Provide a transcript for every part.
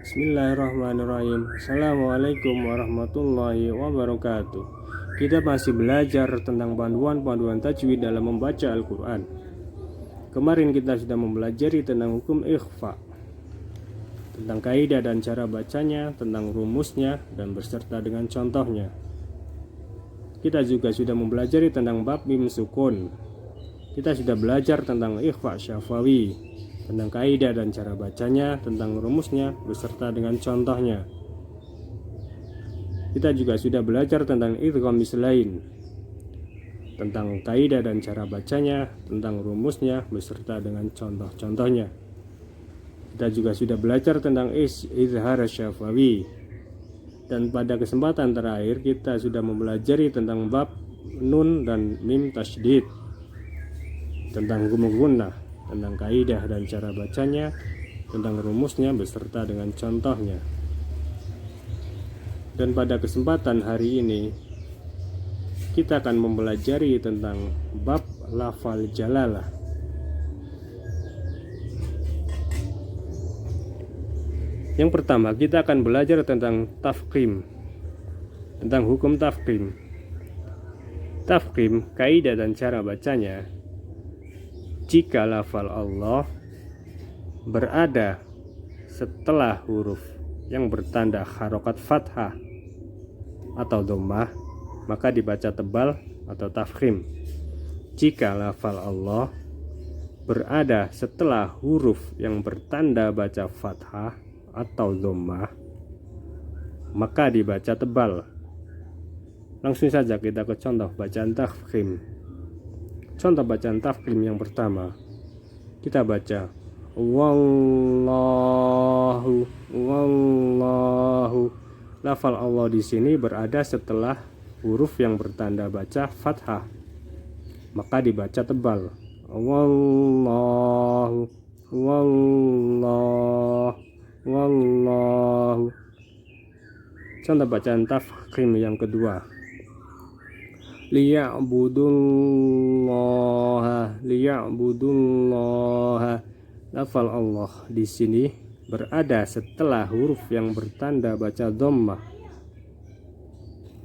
Bismillahirrahmanirrahim. Assalamualaikum warahmatullahi wabarakatuh. Kita masih belajar tentang panduan-panduan tajwid dalam membaca Al-Quran. Kemarin kita sudah mempelajari tentang hukum ikhfa, tentang kaidah dan cara bacanya, tentang rumusnya, dan beserta dengan contohnya. Kita juga sudah mempelajari tentang bab mim sukun. Kita sudah belajar tentang ikhfa syafawi, tentang kaidah dan cara bacanya, tentang rumusnya, beserta dengan contohnya. Kita juga sudah belajar tentang idgham mislain, tentang kaidah dan cara bacanya, tentang rumusnya, beserta dengan contoh-contohnya. Kita juga sudah belajar tentang izhar syafawi. Dan pada kesempatan terakhir kita sudah mempelajari tentang bab nun dan mim tasydid, tentang gunnah, tentang kaidah dan cara bacanya, tentang rumusnya beserta dengan contohnya. Dan pada kesempatan hari ini kita akan mempelajari tentang bab lafal jalalah. Yang pertama kita akan belajar tentang tafkhim, tentang hukum tafkhim. Tafkhim, kaidah dan cara bacanya: jika lafal Allah berada setelah huruf yang bertanda harokat fathah atau dhammah, maka dibaca tebal atau tafkhim. Jika lafal Allah berada setelah huruf yang bertanda baca fathah atau dhammah, maka dibaca tebal. Langsung saja kita ke contoh bacaan tafkhim. Contoh bacaan tafkhim yang pertama, kita baca wallahu wallahu. Lafal Allah di sini berada setelah huruf yang bertanda baca fathah, maka dibaca tebal. Wallahu wallahu wallahu. Contoh bacaan tafkhim yang kedua, liya'budullaha liya'budullaha. Lafal Allah di sini berada setelah huruf yang bertanda baca dhammah,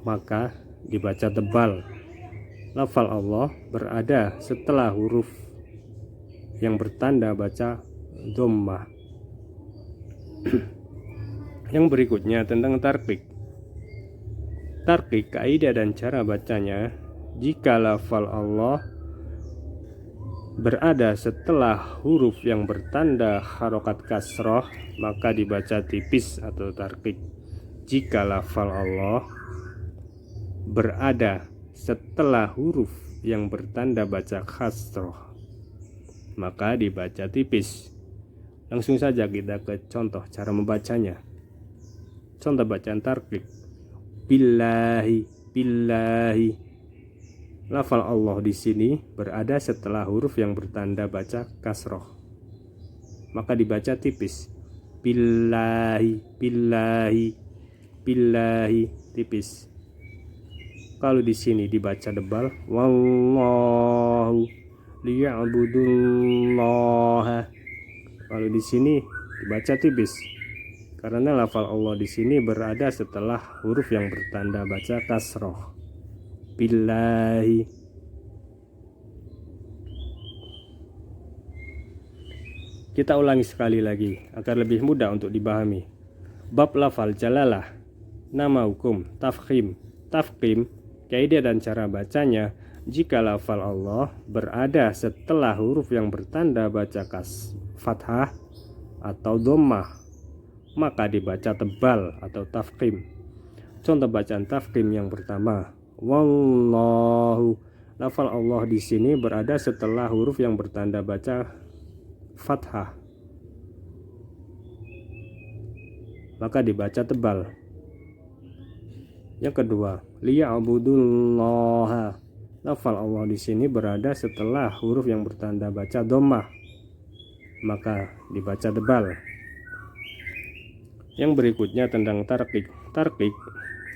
maka dibaca tebal. Lafal Allah berada setelah huruf yang bertanda baca dhammah. Yang berikutnya tentang tarqiq. Tarqiq, kaidah dan cara bacanya: jika lafal Allah berada setelah huruf yang bertanda harokat kasroh, maka dibaca tipis atau tarqiq. Jika lafal Allah berada setelah huruf yang bertanda baca kasroh, maka dibaca tipis. Langsung saja kita ke contoh cara membacanya. Contoh bacaan tarqiq: billahi billahi. Lafal Allah di sini berada setelah huruf yang bertanda baca kasroh, maka dibaca tipis. Billahi billahi billahi, tipis. Kalau di sini dibaca tebal, wallahu liya'budullaha. Kalau di sini dibaca tipis, karena lafal Allah di sini berada setelah huruf yang bertanda baca kasroh. Billahi. Kita ulangi sekali lagi agar lebih mudah untuk dipahami. Bab lafal jalalah. Nama hukum tafkhim. Tafkhim, kaidah dan cara bacanya: jika lafal Allah berada setelah huruf yang bertanda baca fathah atau dhammah, maka dibaca tebal atau tafkhim. Contoh bacaan tafkhim yang pertama, wallahu. Lafal Allah di sini berada setelah huruf yang bertanda baca fathah, maka dibaca tebal. Yang kedua, liya'budullaha. Lafal Allah di sini berada setelah huruf yang bertanda baca dhammah, maka dibaca tebal. Yang berikutnya tentang tarqiq. Tarqiq,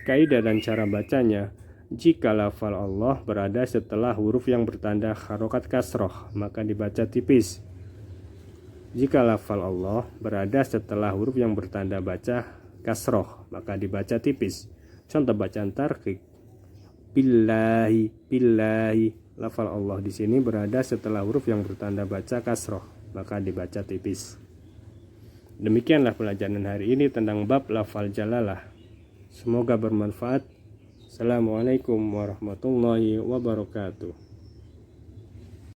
kaidah dan cara bacanya: jika lafal Allah berada setelah huruf yang bertanda harokat kasroh, maka dibaca tipis. Jika lafal Allah berada setelah huruf yang bertanda baca kasroh, maka dibaca tipis. Contoh bacaan tarqiq, billahi, billahi. Lafal Allah di sini berada setelah huruf yang bertanda baca kasroh, maka dibaca tipis. Demikianlah pelajaran hari ini tentang bab lafal jalalah. Semoga bermanfaat. Assalamualaikum warahmatullahi wabarakatuh.